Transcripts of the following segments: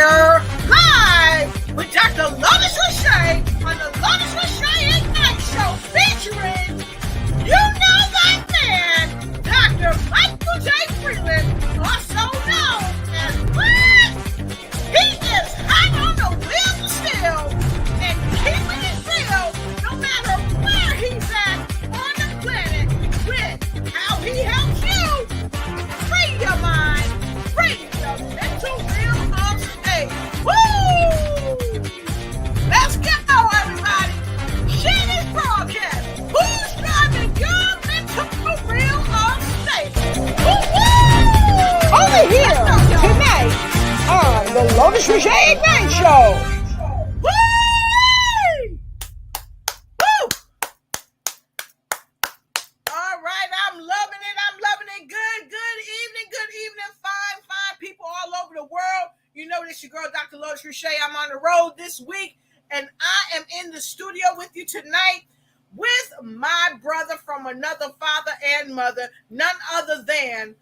here live with Dr. Lotus Riché on the Lotus Riché Ignites Show featuring, you know that man, Dr. Michael J. Freeland, also known as what? He is hot on the wheel still and keeping it real no matter where he's at on the planet with how he helps you free your mind, free the mental real of state. Woo! Let's go, everybody. Share this broadcast. Who's driving your mental real of state? Woo-woo! Over here tonight on the Lotus Riché Ignites Show. Woo! Woo! All right, I'm loving it. Good evening, fine people all over the world. You know this your girl, Dr. Lotus Riché. I'm on the road this week, and I am in the studio with you tonight with my brother from another father and mother, none other than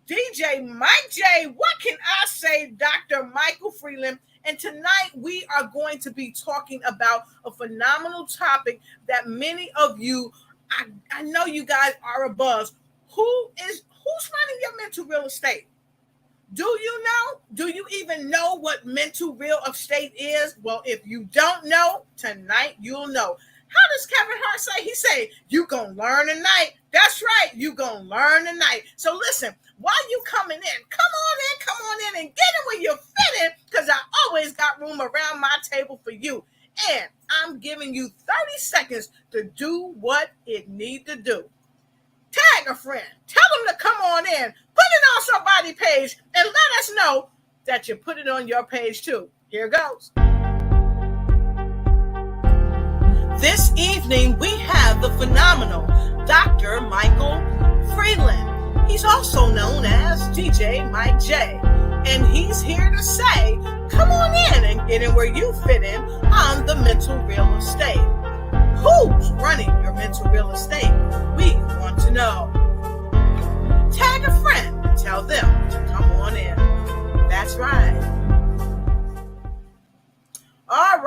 DJ Mike J. What can I say, Dr. Michael Freeland? And tonight we are going to be talking about a phenomenal topic that many of you, I know you guys are abuzz. Who's running your mental real estate? Do you know? Do you even know what mental real estate is? Well, if you don't know, tonight you'll know. How does Kevin Hart say? He say, you gonna learn tonight. That's right, you gonna learn tonight. So listen, while you coming in, come on in and get in where you fit in, because I always got room around my table for you. And I'm giving you 30 seconds to do what it need to do. Tag a friend, tell them to come on in, put it on somebody's page, and let us know that you put it on your page too. Here goes. This evening, we have the phenomenal Dr. Michael Freeland. He's also known as DJ Mike J. And he's here to say, come on in and get in where you fit in on the mental real estate. Who's running your mental real estate? We want to know. Tag a friend and tell them to come on in. That's right. All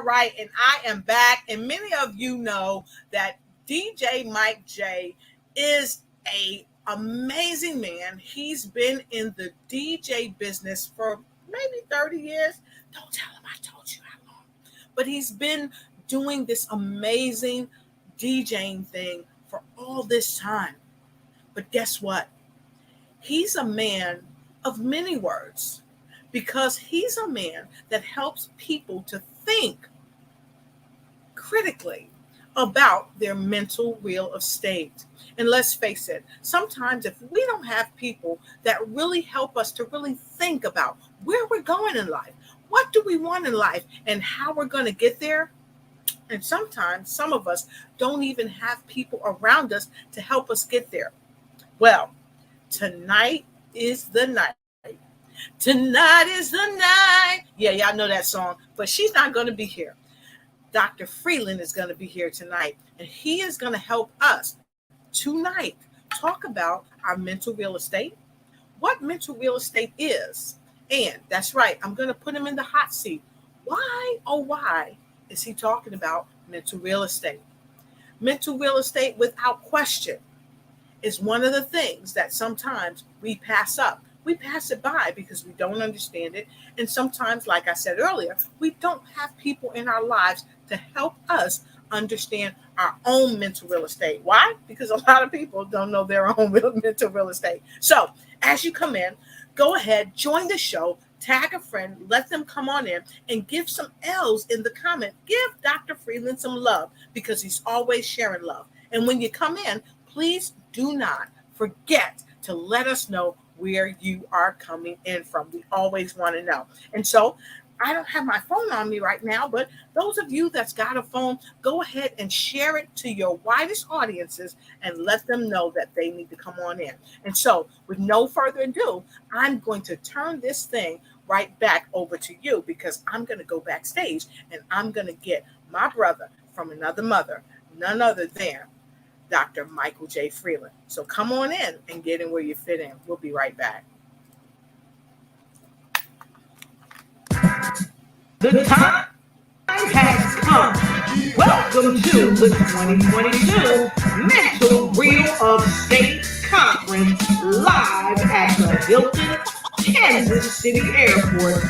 right. And I am back. And many of you know that DJ Mike J is an amazing man. He's been in the DJ business for maybe 30 years. Don't tell him I told you how long. But he's been doing this amazing DJing thing for all this time. But guess what? He's a man of many words, because he's a man that helps people to think critically about their mental real estate. And let's face it, sometimes if we don't have people that really help us to really think about where we're going in life, what do we want in life, and how we're going to get there, and sometimes some of us don't even have people around us to help us get there. Well, tonight is the night. Tonight is the night. Yeah, y'all know that song, but she's not going to be here. Dr. Freeland is going to be here tonight, and he is going to help us tonight talk about our mental real estate, what mental real estate is. And that's right, I'm going to put him in the hot seat. Why is he talking about mental real estate? Mental real estate, without question, is one of the things that sometimes we pass up. We pass it by because we don't understand it. And sometimes, like I said earlier, we don't have people in our lives to help us understand our own mental real estate. Why? Because a lot of people don't know their own mental real estate. So as you come in, go ahead, join the show, tag a friend, let them come on in, and give some L's in the comment. Give Dr. Freeland some love, because he's always sharing love. And when you come in, please do not forget to let us know where you are coming in from. We always want to know. And so I don't have my phone on me right now, but those of you that's got a phone, go ahead and share it to your widest audiences and let them know that they need to come on in. And so with no further ado, I'm going to turn this thing right back over to you, because I'm going to go backstage and I'm going to get my brother from another mother, none other than Dr. Michael J. Freeland. So come on in and get in where you fit in. We'll be right back. The time has come. Welcome to the 2022 Mental Real Estate Conference live at the Hilton Kansas City Airport,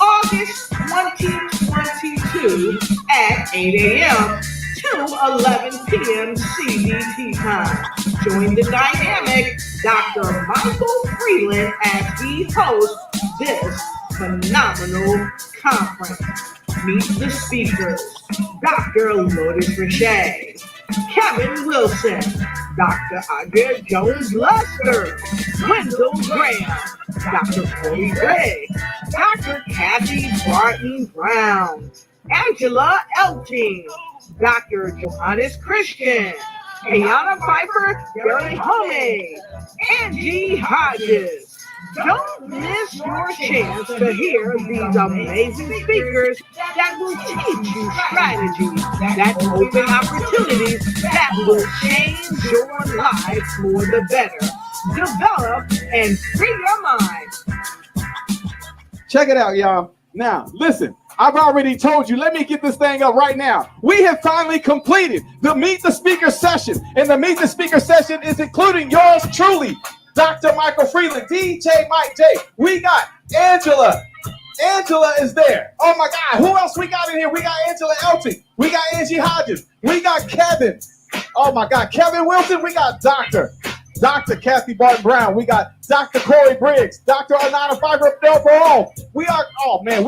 August 2022 at 8 a.m. to 11 p.m. CDT time. Join the dynamic Dr. Michael Freeland as he hosts this phenomenal conference. Meet the speakers: Dr. Lotus Riché, Kevin Wilson, Dr. Andre Jones-Lester, Wendell Graham, Dr. Corey Gray, Dr. Kathy Barton-Brown, Angela Elting, Dr. Johannes Christian, Ayana Pfeiffer, Gary Homey, Angie Hodges. Don't miss your chance to hear these amazing speakers that will teach you strategies that open opportunities that will change your life for the better. Develop and free your mind. Check it out, y'all. Now, listen, I've already told you. Let me get this thing up right now. We have finally completed the Meet the Speaker session. And the Meet the Speaker session is including yours truly, Dr. Michael Freeland, DJ Mike J. We got Angela. Angela is there. Oh my God. Who else we got in here? We got Angela Elting. We got Angie Hodges. We got Kevin. Oh my God. Kevin Wilson. We got Dr. Kathy Barton-Brown. We got Dr. Corey Briggs. Dr. Anana Pfeiffer Barone. We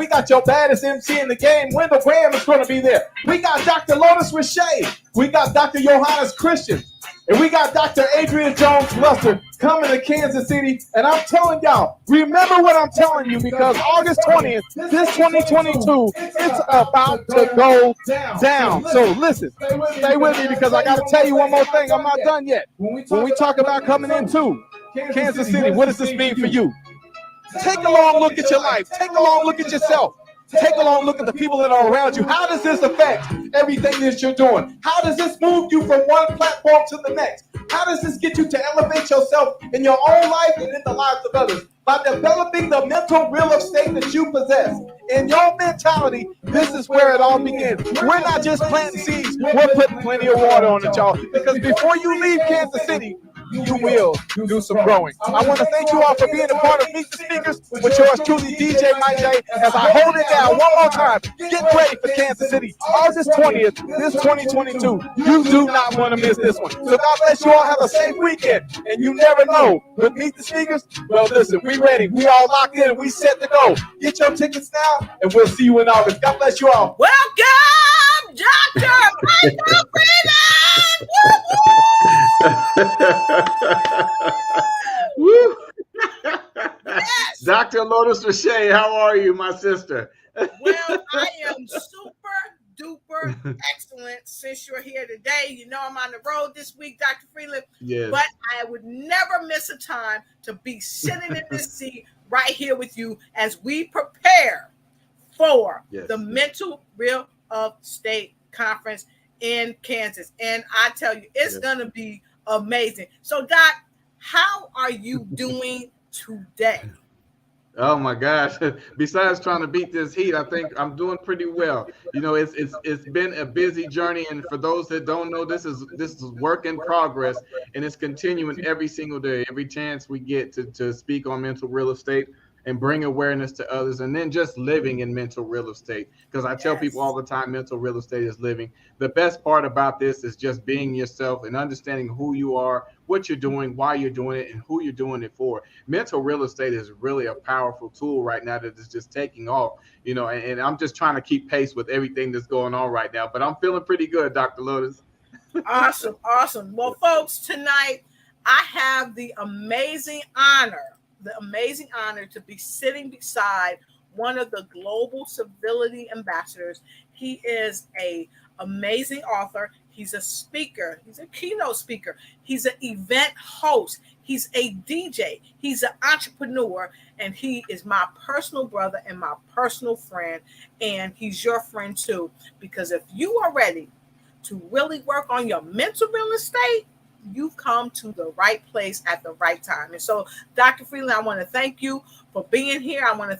got your baddest MC in the game. Wendell Graham is going to be there. We got Dr. Lotus Riché. We got Dr. Johannes Christian. And we got Dr. Adrian Jones-Lester coming to Kansas City. And I'm telling y'all, remember what I'm telling you, because August 20th, this 2022, it's about to go down. So listen, stay with me, because I got to tell you one more thing. I'm not done yet. When we talk about coming into Kansas City, what does this mean for you? Take a long look at your life. Take a long look at yourself. Take a long look at the people that are around you. How does this affect everything that you're doing? How does this move you from one platform to the next? How does this get you to elevate yourself in your own life and in the lives of others? By developing the mental real estate that you possess. In your mentality, this is where it all begins. We're not just planting seeds. We're putting plenty of water on it, y'all. Because before you leave Kansas City, you will do some growing. I want to thank you all for being a part of Meet the Speakers with yours truly, DJ Mike J. As I hold it down one more time, get ready for Kansas City, August 20th, this 2022. You do not want to miss this one. So God bless you all. Have a safe weekend. And you never know, with Meet the Speakers, well, listen, we ready. We all locked in and we set to go. Get your tickets now, and we'll see you in August. God bless you all. Welcome, Dr. Michael Freeland. Woo! Yes. Dr. Lotus Riché, how are you, my sister? Well, I am super duper excellent since you're here today. You know I'm on the road this week, Dr. Freeland. Yes. But I would never miss a time to be sitting in this seat right here with you as we prepare for the Mental Real Estate Conference in Kansas. And I tell you, it's going to be amazing. So, Doc, how are you doing today? Oh my gosh! Besides trying to beat this heat, I think I'm doing pretty well. You know, it's been a busy journey, and for those that don't know, this is work in progress, and it's continuing every single day. Every chance we get to speak on mental real estate and bring awareness to others, and then just living in mental real estate. Because I tell people all the time, mental real estate is living. The best part about this is just being yourself and understanding who you are, what you're doing, why you're doing it, and who you're doing it for. Mental real estate is really a powerful tool right now that is just taking off, you know, and I'm just trying to keep pace with everything that's going on right now. But I'm feeling pretty good, Dr. Lotus. Awesome. Well, folks, tonight I have the amazing honor to be sitting beside one of the global civility ambassadors. He is an amazing author. He's a speaker. He's a keynote speaker. He's an event host. He's a DJ. He's an entrepreneur. And he is my personal brother and my personal friend. And he's your friend too. Because if you are ready to really work on your mental real estate, you've come to the right place at the right time. And so, Dr. Freeland, I want to thank you for being here. I want to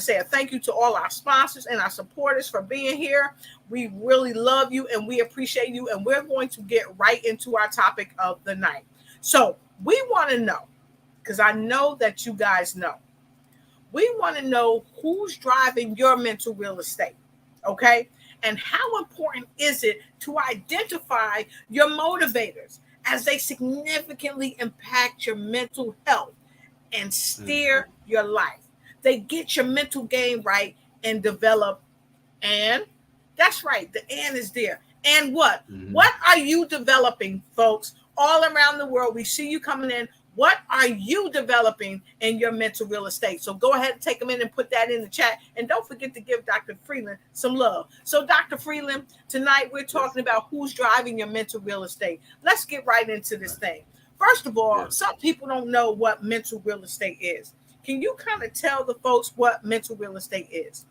say a thank you to all our sponsors and our supporters for being here. We really love you and we appreciate you. And we're going to get right into our topic of the night. So we want to know, because I know that you guys know, we want to know who's driving your mental real estate. Okay. And how important is it to identify your motivators as they significantly impact your mental health and steer your life? They get your mental game right and develop. And that's right. The and is there. And what? What are you developing, folks? All around the world, we see you coming in. What are you developing in your mental real estate? So go ahead and take them in and put that in the chat. And don't forget to give Dr. Freeland some love. So Dr. Freeland, tonight we're talking about who's driving your mental real estate. Let's get right into this thing. First of all, some people don't know what mental real estate is. Can you kind of tell the folks what mental real estate is?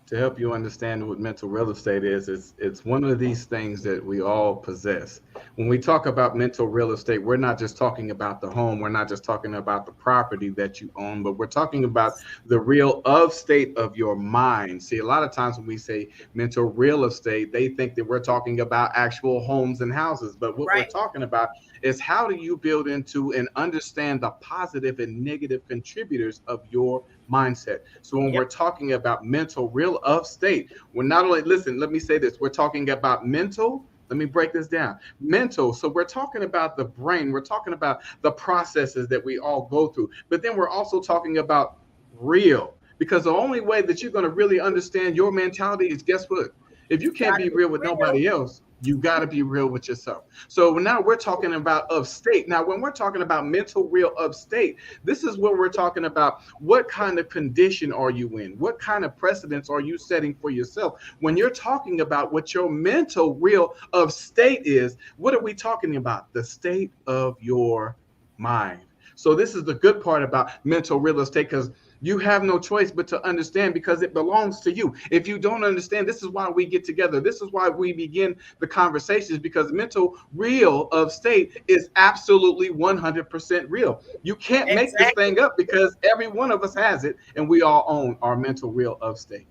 To help you understand what mental real estate is, it's one of these things that we all possess. When we talk about mental real estate, we're not just talking about the home, we're not just talking about the property that you own, but we're talking about the real state of your mind. See, a lot of times when we say mental real estate, they think that we're talking about actual homes and houses, but what we're talking about is how do you build into and understand the positive and negative contributors of your mindset. So when we're talking about mental real estate, we're not only, listen, let me say this, we're talking about mental. Let me break this down. Mental. So we're talking about the brain. We're talking about the processes that we all go through. But then we're also talking about real, because the only way that you're going to really understand your mentality is, guess what? If you can't be real with nobody else, you got to be real with yourself. So now we're talking about of state. Now, when we're talking about mental real of state, this is what we're talking about. What kind of condition are you in? What kind of precedents are you setting for yourself? When you're talking about what your mental real of state is, what are we talking about? The state of your mind. So this is the good part about mental real estate, because you have no choice but to understand, because it belongs to you. If you don't understand, this is why we get together. This is why we begin the conversations, because mental real of state is absolutely 100% real. You can't make this thing up, because every one of us has it, and we all own our mental real of state.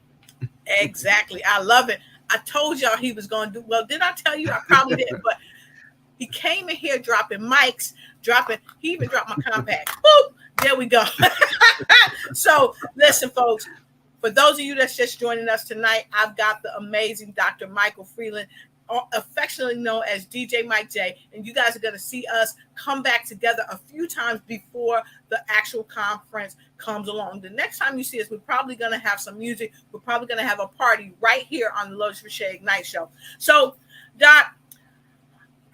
Exactly. I love it. I told y'all he was going to do well. Did I tell you? I probably didn't, but he came in here dropping mics, he even dropped my compact. Boop. There we go. So listen, folks, for those of you that's just joining us tonight, I've got the amazing Dr. Michael Freeland, affectionately known as DJ Mike J. And you guys are going to see us come back together a few times before the actual conference comes along. The next time you see us, we're probably going to have some music. We're probably going to have a party right here on the Lotus Riché Ignites Show. So, Doc,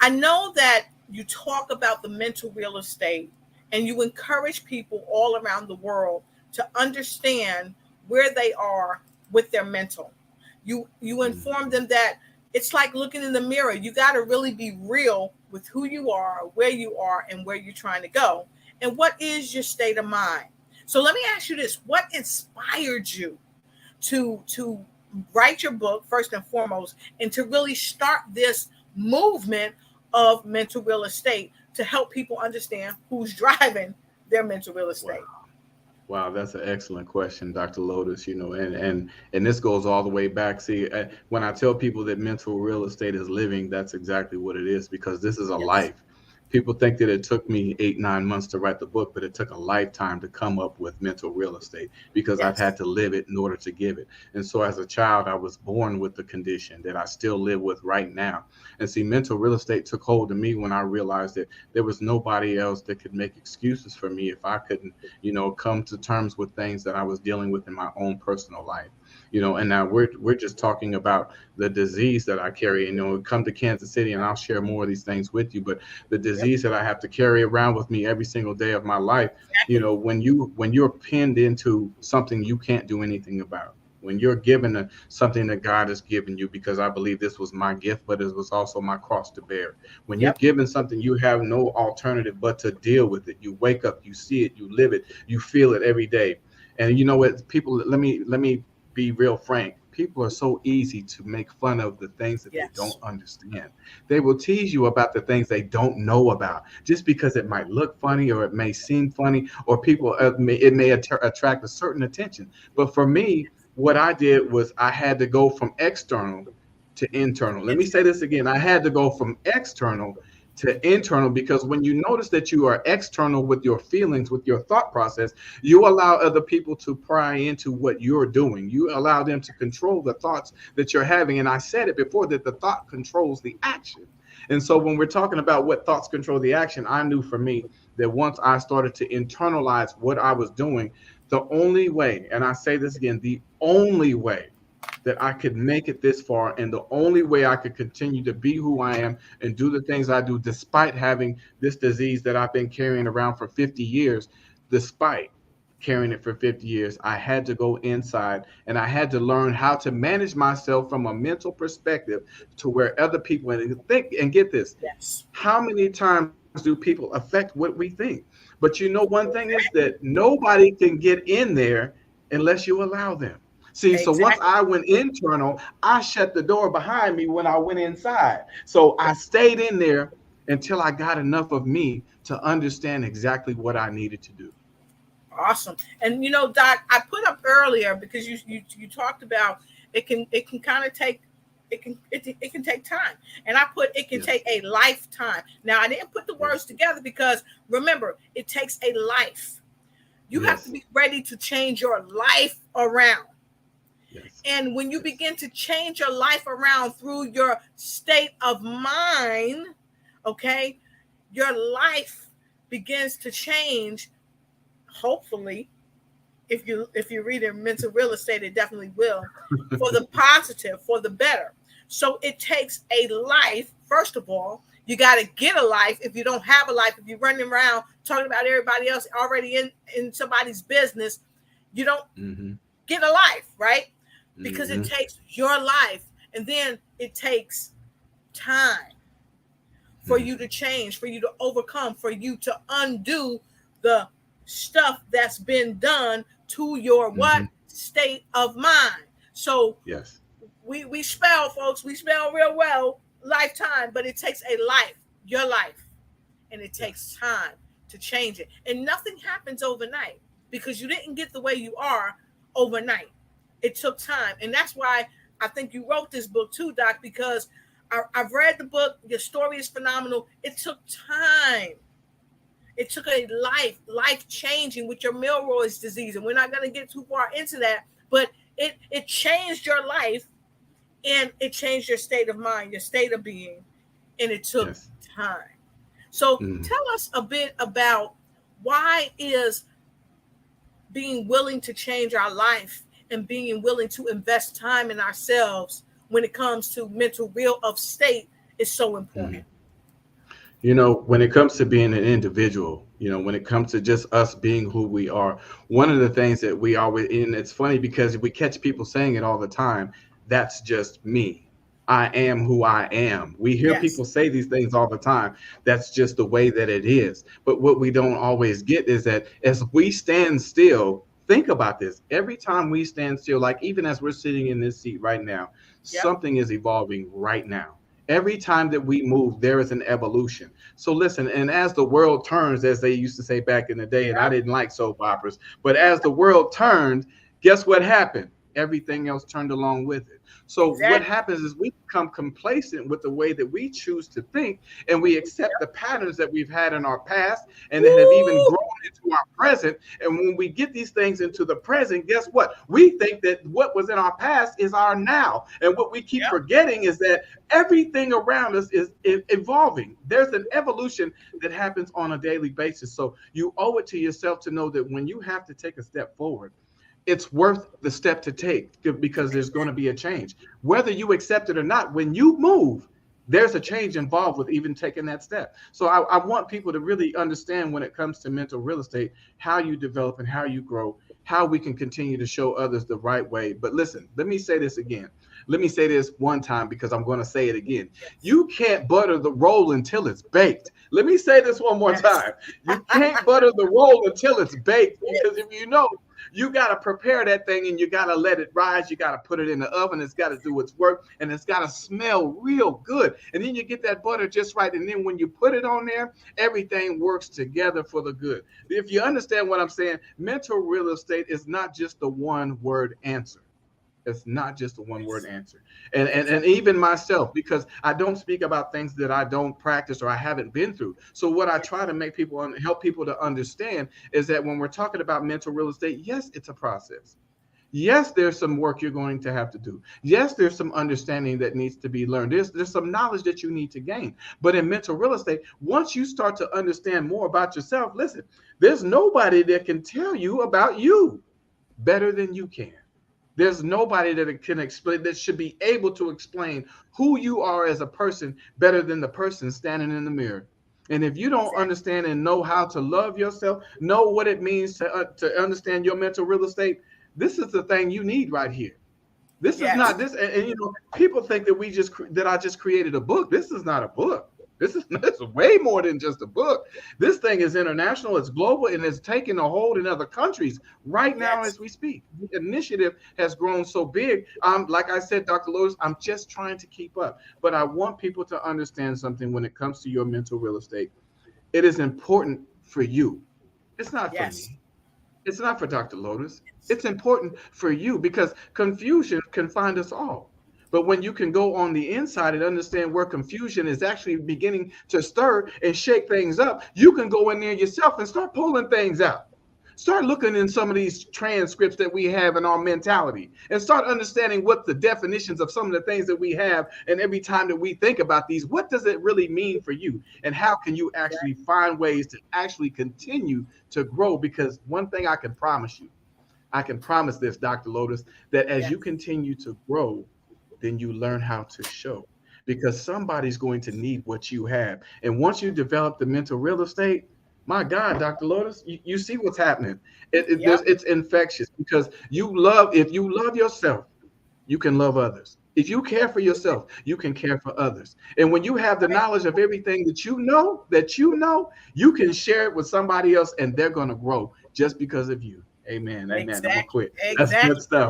I know that you talk about the mental real estate and you encourage people all around the world to understand where they are with their mental. You inform them that it's like looking in the mirror. You got to really be real with who you are, where you are, and where you're trying to go. And what is your state of mind? So let me ask you this. What inspired you to write your book, first and foremost, and to really start this movement of mental real estate to help people understand who's driving their mental real estate? Wow, that's an excellent question, Dr. Lotus. You know, and this goes all the way back. See, when I tell people that mental real estate is living, that's exactly what it is, because this is a life. People think that it took me 8-9 months to write the book, but it took a lifetime to come up with mental real estate, because I've had to live it in order to give it. And so as a child, I was born with the condition that I still live with right now. And see, mental real estate took hold of me when I realized that there was nobody else that could make excuses for me if I couldn't, come to terms with things that I was dealing with in my own personal life. And now we're just talking about the disease that I carry. Come to Kansas City and I'll share more of these things with you. But the disease that I have to carry around with me every single day of my life, when you're pinned into something you can't do anything about, when you're given something that God has given you, because I believe this was my gift, but it was also my cross to bear. When you're given something, you have no alternative but to deal with it. You wake up, you see it, you live it, you feel it every day. And you know what, people, let me be real frank. people are so easy to make fun of the things that they Yes. don't understand. They will tease you about the things they don't know about, just because it might look funny or it may seem funny, or people it may attract a certain attention. But for me, what I did was I had to go from external to internal. Let me say this again. I had to go from external to internal, because when you notice that you are external with your feelings, with your thought process, you allow other people to pry into what you're doing. You allow them to control the thoughts that you're having. And I said it before, that the thought controls the action. And so when we're talking about what thoughts control the action, I knew for me that once I started to internalize what I was doing, the only way, and I say this again, the only way that I could make it this far, and the only way I could continue to be who I am and do the things I do, despite having this disease that I've been carrying around for 50 years, despite carrying it for 50 years, I had to go inside, and I had to learn how to manage myself from a mental perspective to where other people, and think, and get this, Yes. how many times do people affect what we think? But you know, one thing is that nobody can get in there unless you allow them. See, Exactly. so once I went internal, I shut the door behind me when I went inside. So I stayed in there until I got enough of me to understand exactly what I needed to do. Awesome. And you know, Doc, I put up earlier, because you talked about it can kind of take it can take time. And I put it can Yes. take a lifetime. Now I didn't put the words together, because remember, it takes a life. You have Yes. to be ready to change your life around. Yes. And when you begin to change your life around through your state of mind, okay, your life begins to change. Hopefully, if you read in Mental Real Estate, it definitely will, for the positive, for the better. So it takes a life. First of all, you got to get a life. If you don't have a life, if you're running around talking about everybody else already in somebody's business, you don't get a life, right? Because it takes your life, and then it takes time for you to change, for you to overcome, for you to undo the stuff that's been done to your what state of mind. So Yes. we spell, folks, we spell real well, lifetime, but it takes a life, your life, and it takes time to change it. And nothing happens overnight, because you didn't get the way you are overnight. It took time. And that's why I think you wrote this book too, Doc, because I've read the book. Your story is phenomenal. It took time. It took a life changing with your Milroy's disease. And we're not going to get too far into that, but it changed your life, and it changed your state of mind, your state of being, and it took time. So tell us a bit about why is being willing to change our life and being willing to invest time in ourselves when it comes to mental real of state is so important. You know, when it comes to being an individual, you know, when it comes to just us being who we are, one of the things that we always, and it's funny because we catch people saying it all the time, that's just me. I am who I am. We hear people say these things all the time. That's just the way that it is. But what we don't always get is that as we stand still, think about this. Every time we stand still, like even as we're sitting in this seat right now, something is evolving right now. Every time that we move, there is an evolution. So listen, and as the world turns, as they used to say back in the day, and I didn't like soap operas, but as the world turned, guess what happened? Everything else turned along with it. So what happens is we become complacent with the way that we choose to think, and we accept the patterns that we've had in our past and that have even grown into our present. And when we get these things into the present, guess what? We think that what was in our past is our now. And what we keep forgetting is that everything around us is evolving. There's an evolution that happens on a daily basis. So you owe it to yourself to know that when you have to take a step forward, it's worth the step to take, because there's going to be a change. Whether you accept it or not, when you move, there's a change involved with even taking that step. So I want people to really understand when it comes to mental real estate, how you develop and how you grow, how we can continue to show others the right way. But listen, let me say this again. Let me say this one time because I'm going to say it again. You can't butter the roll until it's baked. Let me say this one more time. You can't butter the roll until it's baked, because if you know, you got to prepare that thing and you got to let it rise. You got to put it in the oven. It's got to do its work, and it's got to smell real good. And then you get that butter just right. And then when you put it on there, everything works together for the good. If you understand what I'm saying, mental real estate is not just the one word answer. It's not just a one-word answer. And even myself, because I don't speak about things that I don't practice or I haven't been through. So what I try to make people, help people to understand is that when we're talking about mental real estate, yes, it's a process. Yes, there's some work you're going to have to do. Yes, there's some understanding that needs to be learned. There's some knowledge that you need to gain. But in mental real estate, once you start to understand more about yourself, listen, there's nobody that can tell you about you better than you can. There's nobody that can explain, that should be able to explain who you are as a person better than the person standing in the mirror. And if you don't understand and know how to love yourself, know what it means to understand your mental real estate, this is the thing you need right here. This is not this. And you know, people think that I just created a book. This is not a book. This is way more than just a book. This thing is international, it's global, and it's taking a hold in other countries right now as we speak. The initiative has grown so big. Like I said, Dr. Lotus, I'm just trying to keep up. But I want people to understand something when it comes to your mental real estate. It is important for you. It's not for me. It's not for Dr. Lotus. It's important for you because confusion can find us all. But when you can go on the inside and understand where confusion is actually beginning to stir and shake things up, you can go in there yourself and start pulling things out. Start looking in some of these transcripts that we have in our mentality and start understanding what the definitions of some of the things that we have. And every time that we think about these, what does it really mean for you? And how can you actually find ways to actually continue to grow? Because one thing I can promise you, I can promise this, Dr. Lotus, that as you continue to grow, then you learn how to show, because somebody's going to need what you have. And once you develop the mental real estate, my God, Dr. Lotus, you see what's happening. It's infectious, because if you love yourself, you can love others. If you care for yourself, you can care for others. And when you have the knowledge of everything that you know, you can share it with somebody else, and they're going to grow just because of you. Amen. Amen. Exactly. I'm gonna quit. Exactly. That's good stuff.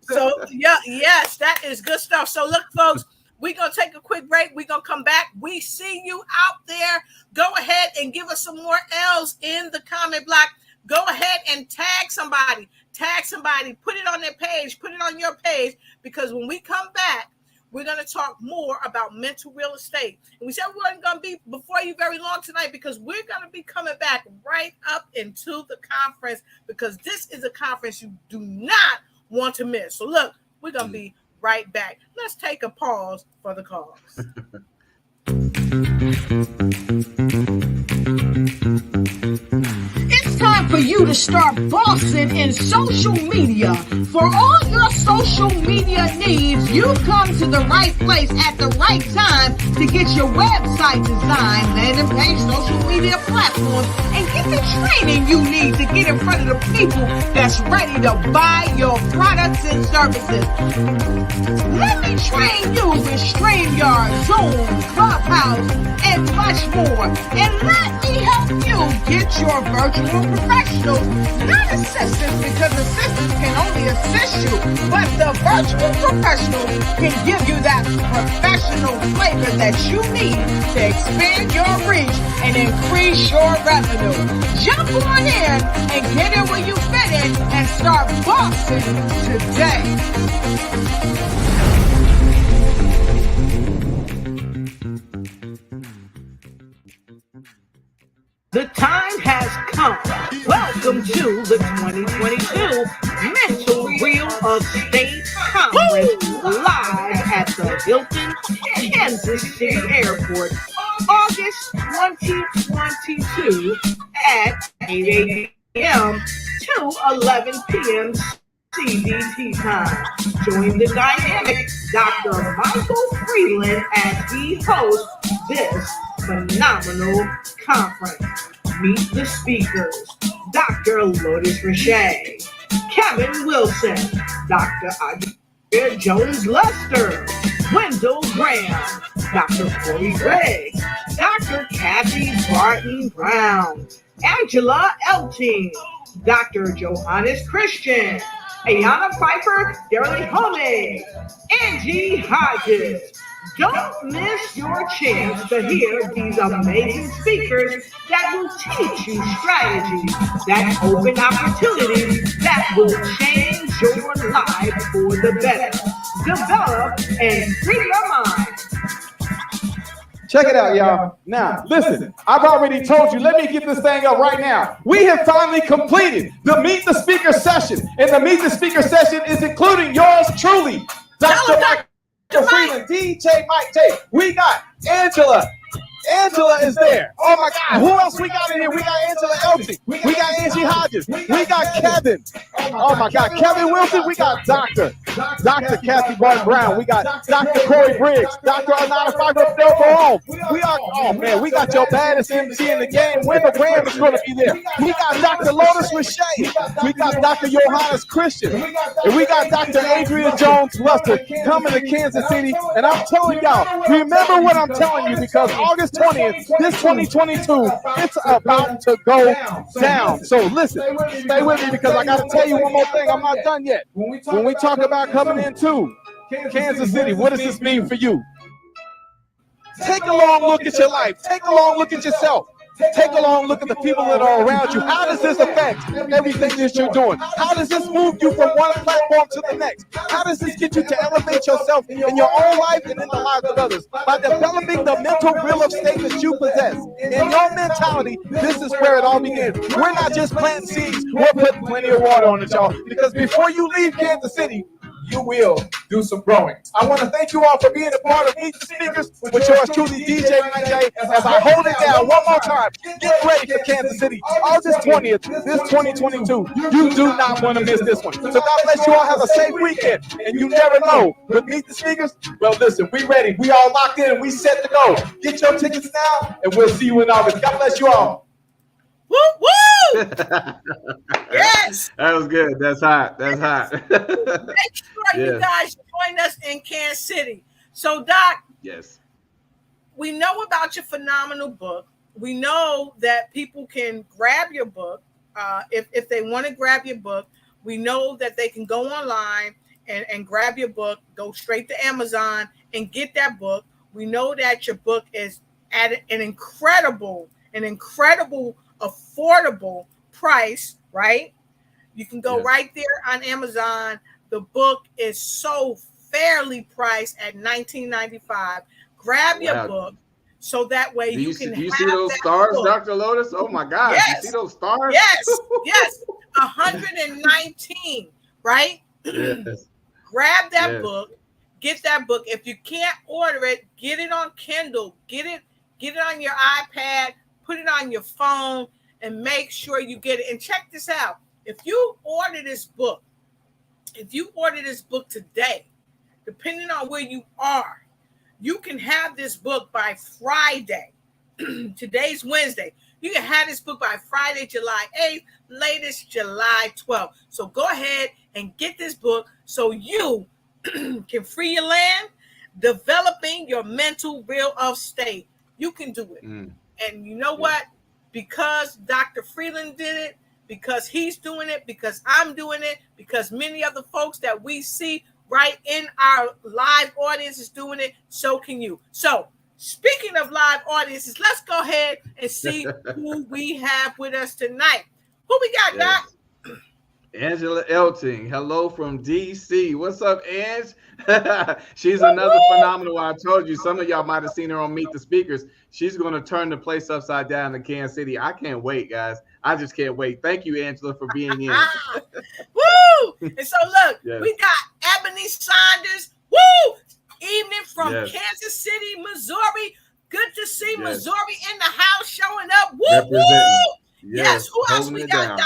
So yes, that is good stuff. So look, folks, we're gonna take a quick break. We're gonna come back. We see you out there. Go ahead and give us some more L's in the comment block. Go ahead and tag somebody. Put it on their page. Put it on your page, because when we come back, we're going to talk more about mental real estate. And we said we weren't going to be before you very long tonight, because we're going to be coming back right up into the conference, because this is a conference you do not want to miss. So look, we're going to be right back. Let's take a pause for the cause. It's time for you to start bossing in social media. For all your social media needs, you've come to the right place at the right time to get your website designed, landing page, social media platforms, and get the training you need to get in front of the people that's ready to buy your products and services. Let me train you with StreamYard, Zoom, Clubhouse, and much more. And let me help you get your virtual professionals, not assistants, because assistants can only assist you, but the virtual professional can give you that professional flavor that you need to expand your reach and increase your revenue. Jump on in and get in where you fit in and start bossing today. The time has come. Welcome to the 2022 Mental Real Estate Conference, live at the Hilton Kansas City Airport, August 2022 at 8 a.m. to 11 p.m. CDT time. Join the dynamic Dr. Michael Freeland as he hosts this phenomenal conference. Meet the speakers: Dr. Lotus Riché, Kevin Wilson, Dr. Jones Luster, Wendell Graham, Dr. Corey Gregg, Dr. Kathy Barton Brown, Angela Elting, Dr. Johannes Christian, Ayana Pfeiffer, Darley Homey, Angie Hodges. Don't miss your chance to hear these amazing speakers that will teach you strategies that open opportunities that will change your life for the better. Develop and free your mind. Check it out, y'all. Now, listen, I've already told you. Let me get this thing up right now. We have finally completed the Meet the Speaker session. And the Meet the Speaker session is including yours truly, Dr. Freeland, DJ Mike J. We got Angela. Angela is there. Oh my God. Who else we got in here? We got Angela Elsie. We got Angie Hodges. We got Kevin. Oh my God. Kevin Wilson. We got Dr. Kathy Barton Brown. We got Dr. Corey Briggs. Dr. Anana Pfeiffer Home. We are, oh man, we got your baddest MC in the game. Wendell Graham is going to be there. We got Dr. Lotus Riché. We got Dr. Johannes Christian. And we got Dr. Adrian Jones Luster coming to Kansas City. And I'm telling y'all, remember what I'm telling you, because August 20th, this 2022, it's about to go down. So listen, stay with me, because I got to tell you one more thing. I'm not done yet. When we talk about coming into Kansas City, what does this mean for you? Take a long look at your life. Take a long look at yourself. Take a long look at the people that are around you. How does this affect everything that you're doing? How does this move you from one platform to the next? How does this get you to elevate yourself in your own life and in the lives of others? By developing the mental real estate that you possess. In your mentality, this is where it all begins. We're not just planting seeds. We're putting plenty of water on it, y'all. Because before you leave Kansas City, you will do some growing. I want to thank you all for being a part of Meet the Speakers with yours truly, DJ Mike J. As I hold it down one more time, get ready for Kansas City, August 20th, this 2022. You do not want to miss this one. So God bless you all. Have a safe weekend. And you never know, with Meet the Speakers, well, listen, we ready. We all locked in and we set to go. Get your tickets now, and we'll see you in August. God bless you all. Woo, woo! Yes. That was good. That's hot. That's hot. Make sure you guys join us in Kansas City. So, Doc. Yes. We know about your phenomenal book. We know that people can grab your book. If they want to grab your book, we know that they can go online and grab your book, go straight to Amazon and get that book. We know that your book is at an incredible, affordable price, right? You can go right there on Amazon. The book is so fairly priced at $19.95. Grab your book so that way you can. Do you see those stars, book. Dr. Lotus? Oh my God! Yes. You see those stars? Yes, 119, right? Yes. Grab that book. Get that book. If you can't order it, get it on Kindle. Get it on your iPad. Put it on your phone and make sure you get it. And check this out. If you order this book today, depending on where you are, you can have this book by Friday. Today's Wednesday. You can have this book by Friday, July 8th, latest July 12th. So go ahead and get this book so you can free your land, developing your mental real estate. You can do it. And you know what? Because Dr. Freeland did it, because he's doing it, because I'm doing it, because many other folks that we see right in our live audience is doing it, so can you. So speaking of live audiences, let's go ahead and see who we have with us tonight. Who we got, Doc? Angela Elting. Hello from DC. What's up, Ange? She's another phenomenal. I told you, some of y'all might have seen her on Meet the Speakers. She's going to turn the place upside down in Kansas City. I can't wait, guys. I just can't wait. Thank you, Angela, for being in. Woo! And so look, we got Ebony Saunders. Woo! Evening from Kansas City, Missouri. Good to see Missouri in the house showing up. Woo! Woo! Yes. Who else we got,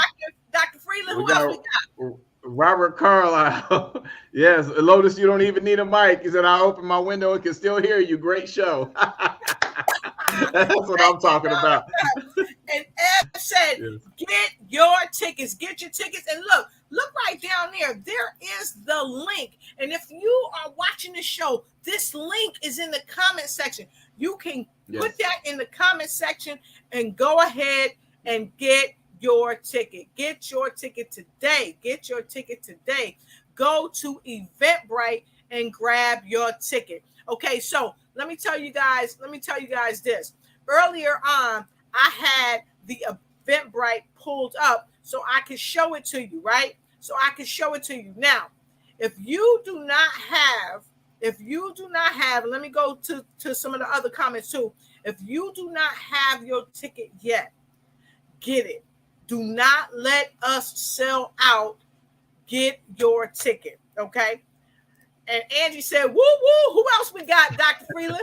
Dr. Freeland? Who else we got? Robert Carlisle. Yes, Lotus, you don't even need a mic. He said, I open my window and can still hear you. Great show. That's what I'm talking about. And Eb said, get your tickets. Get your tickets. And look right down there. There is the link. And if you are watching the show, this link is in the comment section. You can put that in the comment section and go ahead and get your ticket. Get your ticket today. Get your ticket today. Go to Eventbrite and grab your ticket. Okay, so let me tell you guys this. Earlier on, I had the Eventbrite pulled up so I could show it to you, right? So I can show it to you. Now, if you do not have, let me go to some of the other comments too. If you do not have your ticket yet, get it. Do not let us sell out. Get your ticket, okay? And Angie said, woo, woo. Who else we got, Dr. Freeland?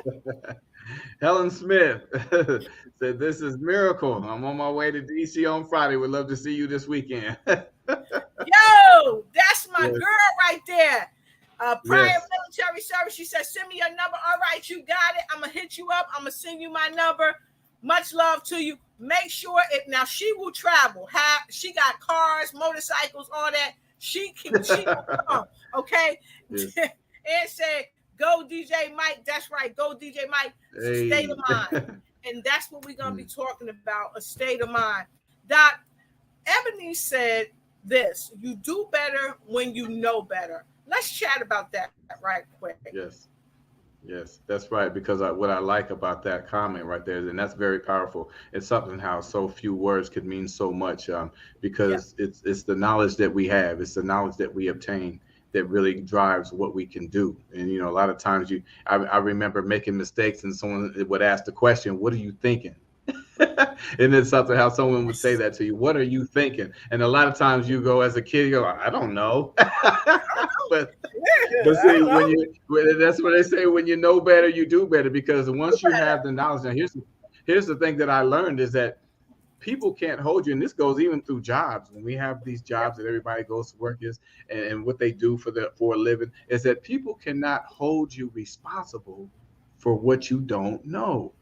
Helen Smith said, this is miracle. I'm on my way to DC on Friday. Would love to see you this weekend. Yo, that's my girl right there. Prior military service. She said, send me your number. All right, you got it. I'm going to hit you up. I'm going to send you my number. Much love to you. Make sure now she will travel. She got cars, motorcycles, all that. She will come, okay? Yes. And said, go DJ Mike. That's right. Go DJ Mike. Hey. State of mind. And that's what we're going to be talking about, a state of mind. Doc, Ebony said this, you do better when you know better. Let's chat about that right quick. Yes, that's right. Because what I like about that comment right there, and that's very powerful. It's something how so few words could mean so much, because it's the knowledge that we have. It's the knowledge that we obtain that really drives what we can do. And, a lot of times I remember making mistakes and someone would ask the question, what are you thinking? And it's something how someone would say that to you. What are you thinking? And a lot of times you go as a kid, you go, I don't know. but see, that's what they say, when you know better, you do better. Because once you have the knowledge, now here's the thing that I learned is that people can't hold you. And this goes even through jobs. When we have these jobs that everybody goes to work and what they do for a living, is that people cannot hold you responsible for what you don't know.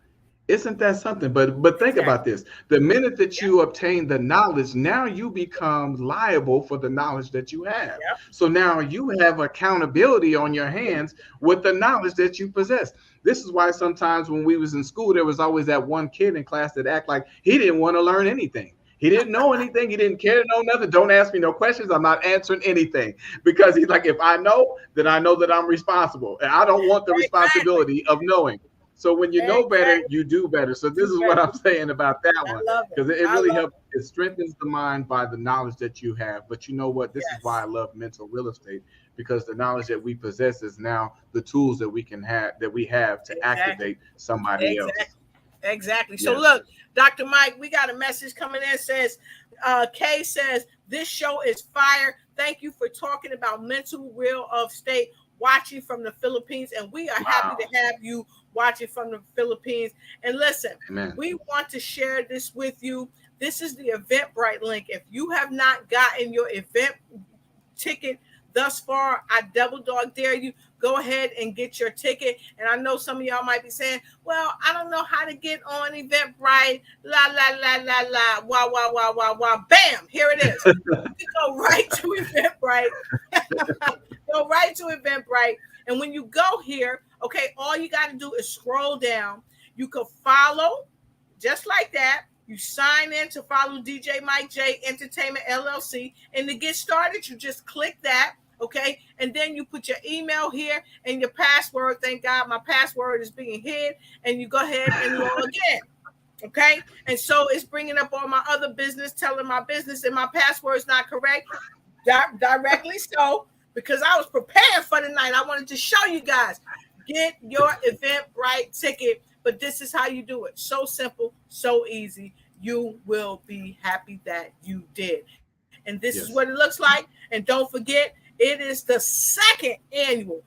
Isn't that something? But think about this. The minute that you obtain the knowledge, now you become liable for the knowledge that you have. Yep. So now you have accountability on your hands with the knowledge that you possess. This is why sometimes when we was in school, there was always that one kid in class that act like he didn't want to learn anything. He didn't know anything. He didn't care to know nothing. Don't ask me no questions. I'm not answering anything, because he's like, if I know, then I know that I'm responsible, and I don't want the responsibility of knowing. So when you know better, you do better. So this is what I'm saying about that one, because it really helps. It strengthens the mind by the knowledge that you have. But you know what? This is why I love mental real estate, because the knowledge that we possess is now the tools that we have to activate somebody else. Exactly. So look, Dr. Mike, we got a message coming in. Says, Kay says, this show is fire. Thank you for talking about mental real estate, watching from the Philippines. And we are happy to have you watching from the Philippines. And listen, we want to share this with you. This is the Eventbrite link. If you have not gotten your event ticket thus far, I double dog dare you, go ahead and get your ticket. And I know some of y'all might be saying, well, I don't know how to get on Eventbrite, la, la, la, la, la, wah, wah, wah, wah, wah, bam, here it is. You go right to Eventbrite. Go right to Eventbrite. And when you go here, okay, all you got to do is scroll down. You can follow just like that. You sign in to follow DJ Mike J Entertainment LLC. And to get started, you just click that, okay? And then you put your email here and your password. Thank God my password is being hid. And you go ahead and log in, okay? And so it's bringing up all my other business, telling my business and my password is not correct. Directly so, because I was prepared for the night. I wanted to show you guys. Get your Eventbrite ticket, but this is how you do it. So simple, so easy. You will be happy that you did. And this is what it looks like. And don't forget, it is the second annual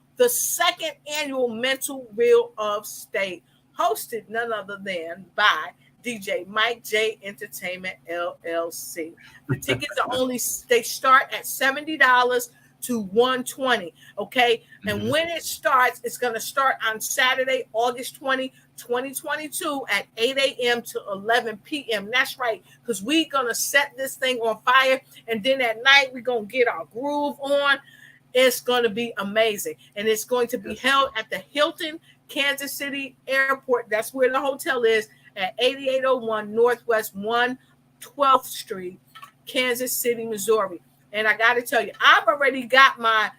Mental Real Estate, hosted none other than by DJ Mike J Entertainment LLC. The tickets are they start at $70 to $120, okay? And when it starts, it's going to start on Saturday, August 20, 2022 at 8 a.m. to 11 p.m. That's right, because we're going to set this thing on fire. And then at night, we're going to get our groove on. It's going to be amazing. And it's going to be held at the Hilton Kansas City Airport. That's where the hotel is, at 8801 Northwest 112th Street, Kansas City, Missouri. And I got to tell you, I've already got my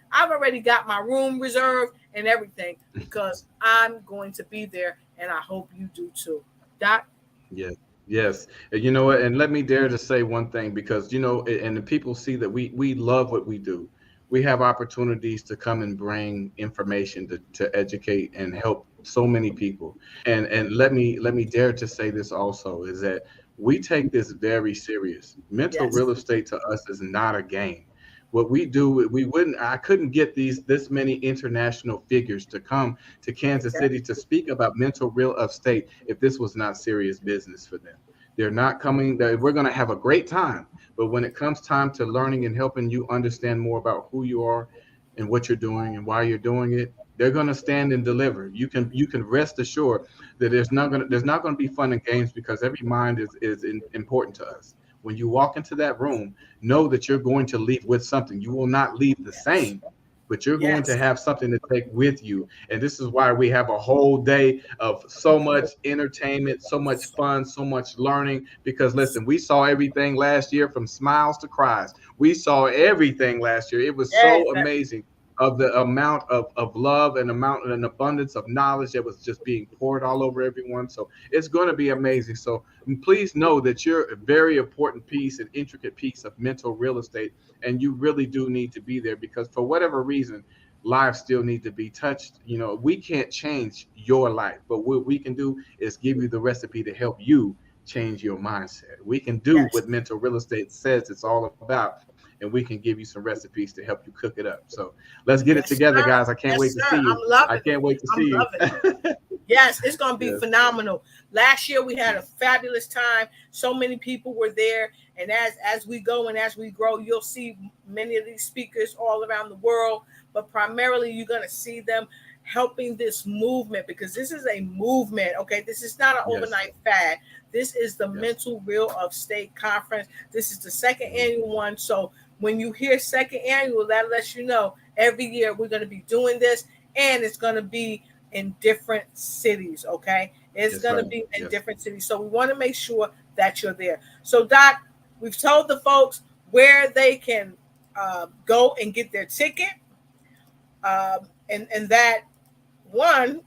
room reserved and everything, because I'm going to be there, and I hope you do too. Doc? Yes. And you know what? And let me dare to say one thing, because, you know, and the people see that we love what we do. We have opportunities to come and bring information to educate and help so many people. And let me dare to say this also, is that we take this very serious. Mental real estate to us is not a game. What we do, I couldn't get this many international figures to come to Kansas City to speak about mental real estate if this was not serious business for them. They're not coming. We're going to have a great time. But when it comes time to learning and helping you understand more about who you are and what you're doing and why you're doing it, they're going to stand and deliver. You can rest assured that there's not going to be fun and games, because every mind is important to us. When you walk into that room, know that you're going to leave with something. You will not leave the same, but you're going to have something to take with you. And this is why we have a whole day of so much entertainment, so much fun, so much learning. Because listen, we saw everything last year, from smiles to cries. We saw everything last year. It was so amazing, of the amount of love and amount and abundance of knowledge that was just being poured all over everyone. So it's going to be amazing. So please know that you're a very important piece, an intricate piece of mental real estate, and you really do need to be there, because for whatever reason, lives still need to be touched. You know, we can't change your life, but what we can do is give you the recipe to help you change your mindset. We can do what mental real estate says it's all about, and we can give you some recipes to help you cook it up. So let's get it together, guys. I can't wait to see you. I can't wait to see you. Yes, it's going to be phenomenal. Last year, we had a fabulous time. So many people were there. And as we go and as we grow, you'll see many of these speakers all around the world. But primarily, you're going to see them helping this movement, because this is a movement, okay? This is not an overnight fad. This is the Mental Real Estate Conference. This is the second annual one. So when you hear second annual, that lets you know every year we're going to be doing this, and it's going to be in different cities, okay? It's going to be in different cities. So we want to make sure that you're there. So, Doc, we've told the folks where they can go and get their ticket. And that one,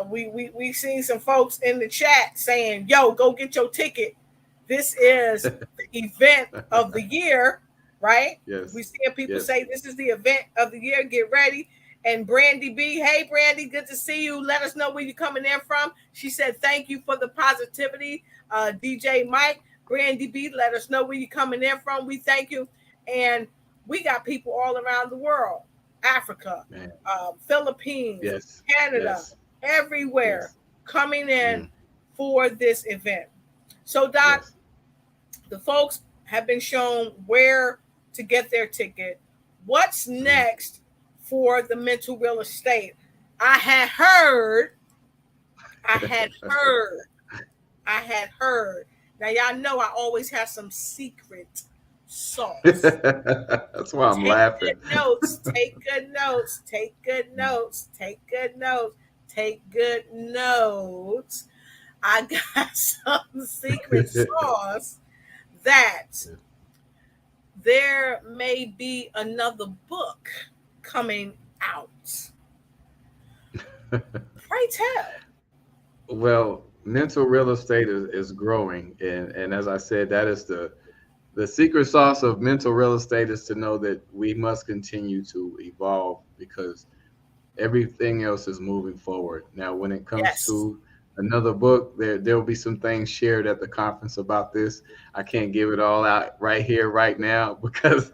we seen some folks in the chat saying, yo, go get your ticket. This is the event of the year, right? Yes. We seeing people say this is the event of the year. Get ready. And Brandy B, hey, Brandy, good to see you. Let us know where you're coming in from. She said, thank you for the positivity. DJ Mike, Brandy B, let us know where you're coming in from. We thank you. And we got people all around the world, Africa, Philippines, Canada, everywhere coming in for this event. So, Doc, the folks have been shown where to get their ticket. What's next for the mental real estate? I had heard. Now, y'all know I always have some secret sauce. That's why I'm laughing. Take good notes. I got some secret sauce that there may be another book coming out. Pray tell. Well, mental real estate is growing, and as I said, that is the secret sauce of mental real estate, is to know that we must continue to evolve, because everything else is moving forward. Now, when it comes to another book, there will be some things shared at the conference about this. I can't give it all out right here, right now, because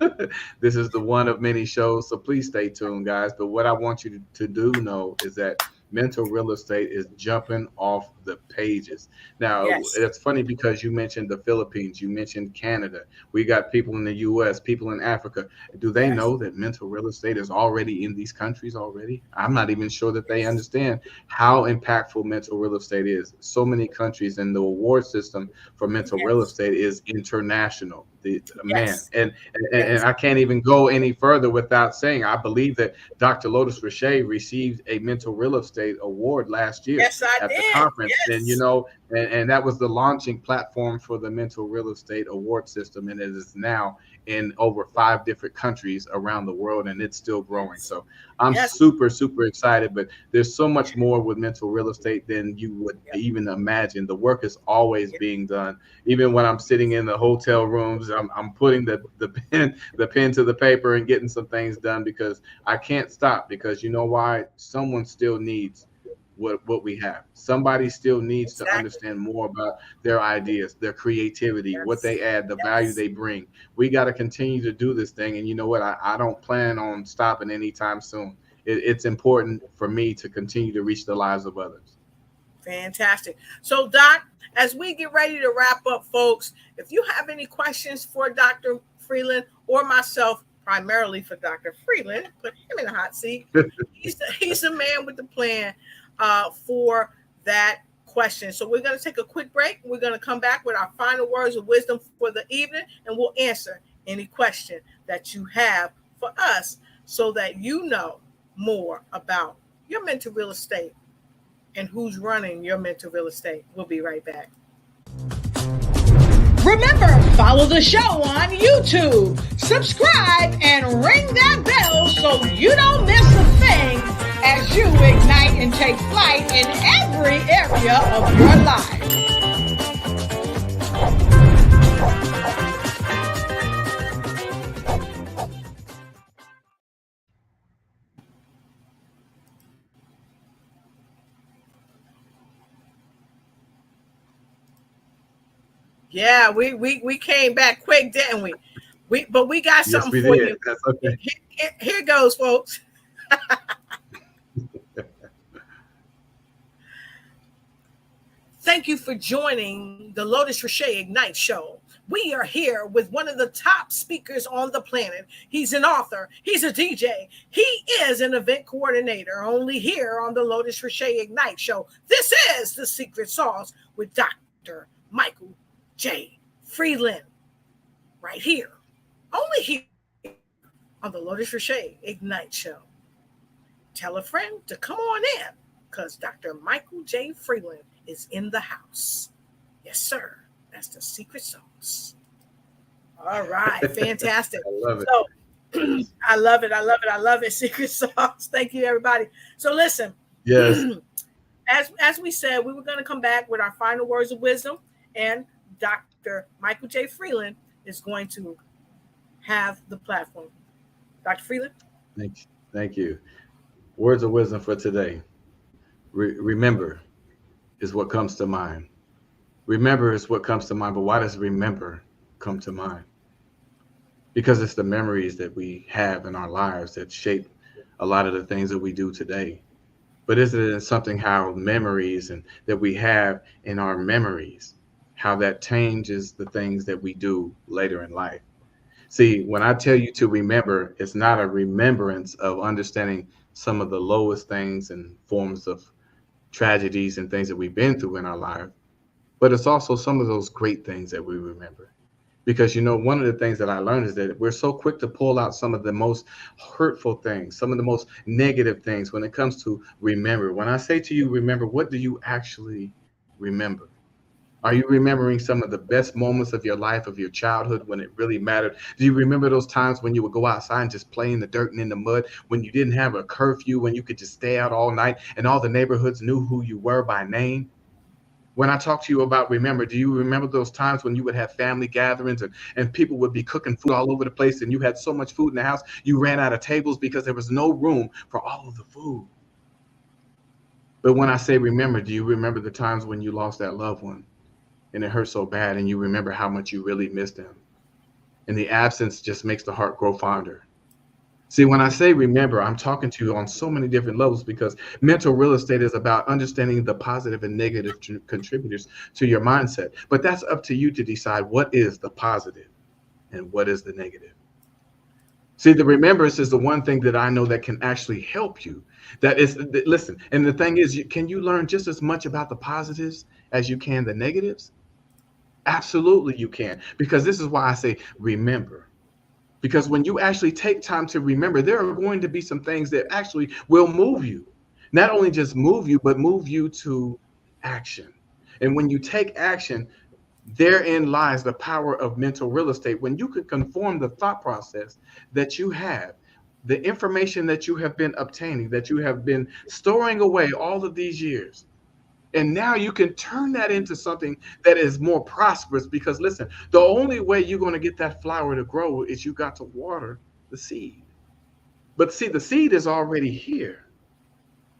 this is the one of many shows. So please stay tuned, guys. But what I want you to do know is that mental real estate is jumping off the pages. Now, Yes. it's funny because you mentioned the Philippines, you mentioned Canada. We got people in the US, people in Africa. Do they Yes. know that mental real estate is already in these countries already? I'm not even sure that they understand how impactful mental real estate is. So many countries, and the award system for mental real Yes. estate is international. Man, Yes. and Yes. I can't even go any further without saying I believe that Dr. Lotus Riché received a mental real estate award last year Yes, I at the did. conference, and Yes. and that was the launching platform for the mental real estate award system, and it is now in over 5 different countries around the world, and it's still growing. Yes. So I'm Yes. super excited, but there's so much more with mental real estate than you would Yep. even imagine. The work is always Yep. being done. Even when I'm sitting in the hotel rooms, I'm putting the pen to the paper and getting some things done, because I can't stop, because you know why? Someone still needs what we have. Somebody still needs to Exactly. understand more about their ideas, their creativity, what Yes. they add, the value Yes. they bring. We got to continue to do this thing. And you know what? I don't plan on stopping anytime soon. It's important for me to continue to reach the lives of others. Fantastic. So, Doc, as we get ready to wrap up, folks, if you have any questions for Dr. Freeland or myself, primarily for Dr. Freeland, put him in the hot seat. He's the man with the plan for that question. So we're going to take a quick break. We're going to come back with our final words of wisdom for the evening, and we'll answer any question that you have for us so that you know more about your mental real estate and who's running your mental real estate. We'll be right back. Remember, follow the show on YouTube, subscribe, and ring that bell so you don't miss a thing as you ignite and take flight in every area of your life. Yeah, we came back quick, didn't we? But we got Yes, something we for did. you. That's okay. Here goes, folks. Thank you for joining the Lotus Riché Ignites Show. We are here with one of the top speakers on the planet. He's an author. He's a DJ. He is an event coordinator, only here on the Lotus Riché Ignites Show. This is The Secret Sauce with Dr. Michael J. Freeland. Right here. Only here on the Lotus Riché Ignites Show. Tell a friend to come on in, because Dr. Michael J. Freeland is in the house. Yes, sir. That's the secret sauce. All right. Fantastic. I love it. So I love it. I love it. I love it. Secret sauce. Thank you, everybody. So listen. Yes. As we said, we were going to come back with our final words of wisdom, and Dr. Michael J. Freeland is going to have the platform. Dr. Freeland? Thank you. Words of wisdom for today. Remember is what comes to mind. Remember is what comes to mind, but why does remember come to mind? Because it's the memories that we have in our lives that shape a lot of the things that we do today. But is it something how memories and that we have in our memories, how that changes the things that we do later in life? See, when I tell you to remember, it's not a remembrance of understanding some of the lowest things and forms of tragedies and things that we've been through in our life, but it's also some of those great things that we remember. Because, you know, one of the things that I learned is that we're so quick to pull out some of the most hurtful things, some of the most negative things when it comes to remember. When I say to you, remember, what do you actually remember? Are you remembering some of the best moments of your life, of your childhood, when it really mattered? Do you remember those times when you would go outside and just play in the dirt and in the mud, when you didn't have a curfew, when you could just stay out all night and all the neighborhoods knew who you were by name? When I talk to you about remember, do you remember those times when you would have family gatherings and people would be cooking food all over the place and you had so much food in the house, you ran out of tables because there was no room for all of the food? But when I say remember, do you remember the times when you lost that loved one and it hurt so bad and you remember how much you really missed them? And the absence just makes the heart grow fonder. See, when I say remember, I'm talking to you on so many different levels, because mental real estate is about understanding the positive and negative contributors to your mindset. But that's up to you to decide what is the positive and what is the negative. See, the remembrance is the one thing that I know that can actually help you. Listen, and the thing is, can you learn just as much about the positives as you can the negatives? Absolutely you can, because this is why I say remember. Because when you actually take time to remember, there are going to be some things that actually will move you. Not only just move you, but move you to action. And when you take action, therein lies the power of mental real estate. When you can conform the thought process that you have, the information that you have been obtaining, that you have been storing away all of these years, and now you can turn that into something that is more prosperous. Because listen, the only way you're going to get that flower to grow is you got to water the seed. But see, the seed is already here,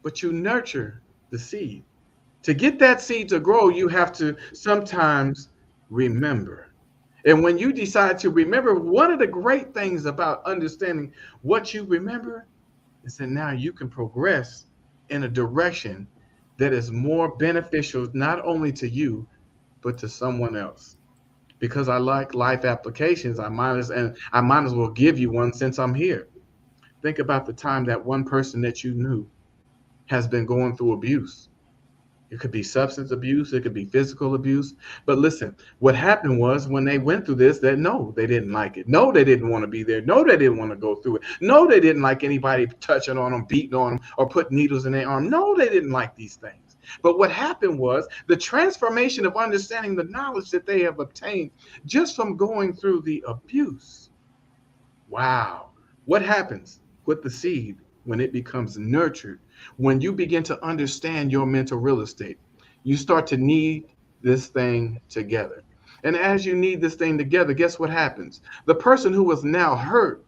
but you nurture the seed. To get that seed to grow, you have to sometimes remember. And when you decide to remember, one of the great things about understanding what you remember is that now you can progress in a direction that is more beneficial, not only to you, but to someone else. Because I like life applications, I might as well give you one since I'm here. Think about the time that one person that you knew has been going through abuse. It could be substance abuse, it could be physical abuse. But listen, what happened was when they went through this, that no, they didn't like it. No, they didn't want to be there. No, they didn't want to go through it. No, they didn't like anybody touching on them, beating on them, or putting needles in their arm. No, they didn't like these things. But what happened was the transformation of understanding the knowledge that they have obtained just from going through the abuse. Wow. What happens with the seed when it becomes nurtured? When you begin to understand your mental real estate, you start to knead this thing together. And as you knead this thing together, guess what happens? The person who was now hurt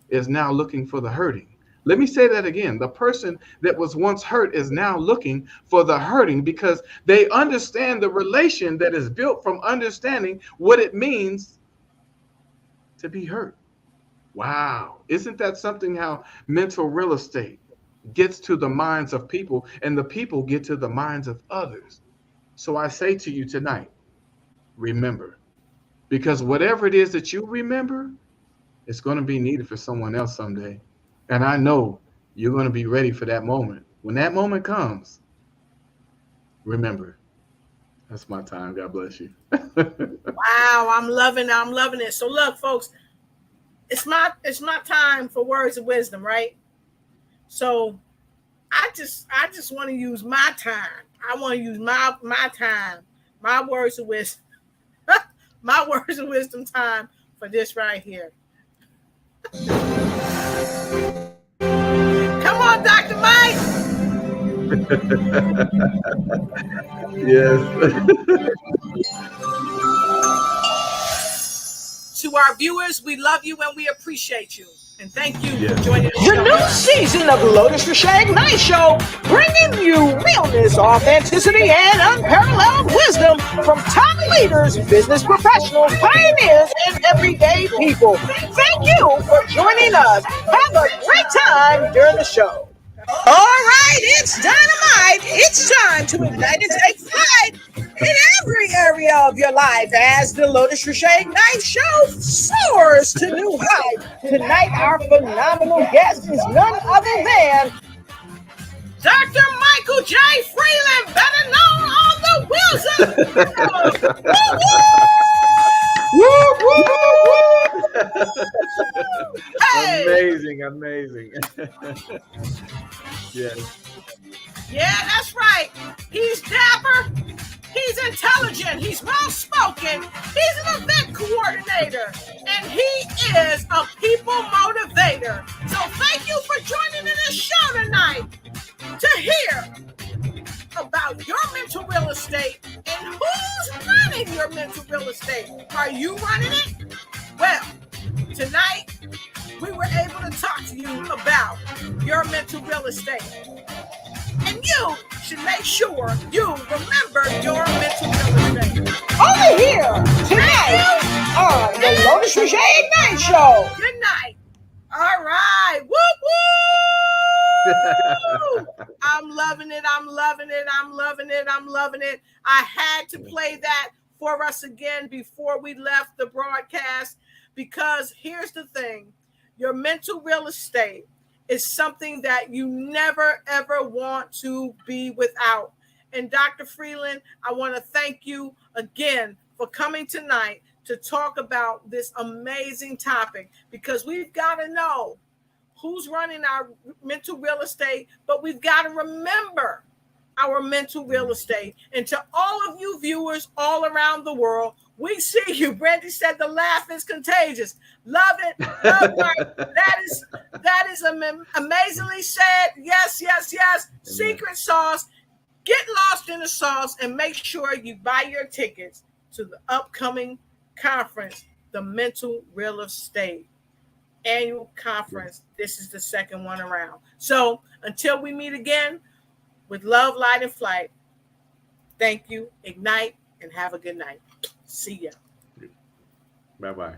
is now looking for the hurting. Let me say that again. The person that was once hurt is now looking for the hurting, because they understand the relation that is built from understanding what it means to be hurt. Wow. Isn't that something, how mental real estate gets to the minds of people, and the people get to the minds of others? So I say to you tonight, remember, because whatever it is that you remember, it's going to be needed for someone else someday. And I know you're going to be ready for that moment. When that moment comes, remember. That's my time. God bless you. Wow, I'm loving it. So look, folks, it's my time for words of wisdom, right? So I just want to use my time. I want to use my time, my words of wisdom, my words of wisdom time for this right here. Come on, Dr. Mike. Yes. To our viewers, we love you and we appreciate you. And thank you for joining us. The new season of Lotus Riché Ignites Show, bringing you realness, authenticity, and unparalleled wisdom from top leaders, business professionals, pioneers, and everyday people. Thank you for joining us. Have a great time during the show. All right, it's dynamite. It's time to ignite and take flight in every area of your life as the Lotus Riché Ignites Show soars to new heights. Tonight, our phenomenal guest is none other than Dr. Michael J. Freeland, better known on the Wheels. Hey. Amazing. Yes. Yeah, that's right. He's dapper. He's intelligent. He's well-spoken. He's an event coordinator. And he is a people motivator. So thank you for joining in this show tonight to hear about your mental real estate and who's running your mental real estate. Are you running it? Well, tonight, we were able to talk to you about your mental real estate. And you should make sure you remember your mental real estate. over here tonight on the Lotus Riché Ignites Show. Good night. All right. Woo woo! I'm loving it. I'm loving it. I'm loving it. I'm loving it. I had to play that for us again before we left the broadcast, because here's the thing. Your mental real estate is something that you never, ever want to be without. And Dr. Freeland, I want to thank you again for coming tonight to talk about this amazing topic, because we've got to know who's running our mental real estate, but we've got to remember our mental real estate. And to all of you viewers all around the world, we see you. Brandy said the laugh is contagious. Love it. Love it. That is amazingly said. Yes, yes, yes. Secret sauce. Get lost in the sauce and make sure you buy your tickets to the upcoming conference, the Mental Real Estate Annual Conference. This is the second one around. So until we meet again, with love, light, and flight, thank you, ignite, and have a good night. See ya. Bye-bye.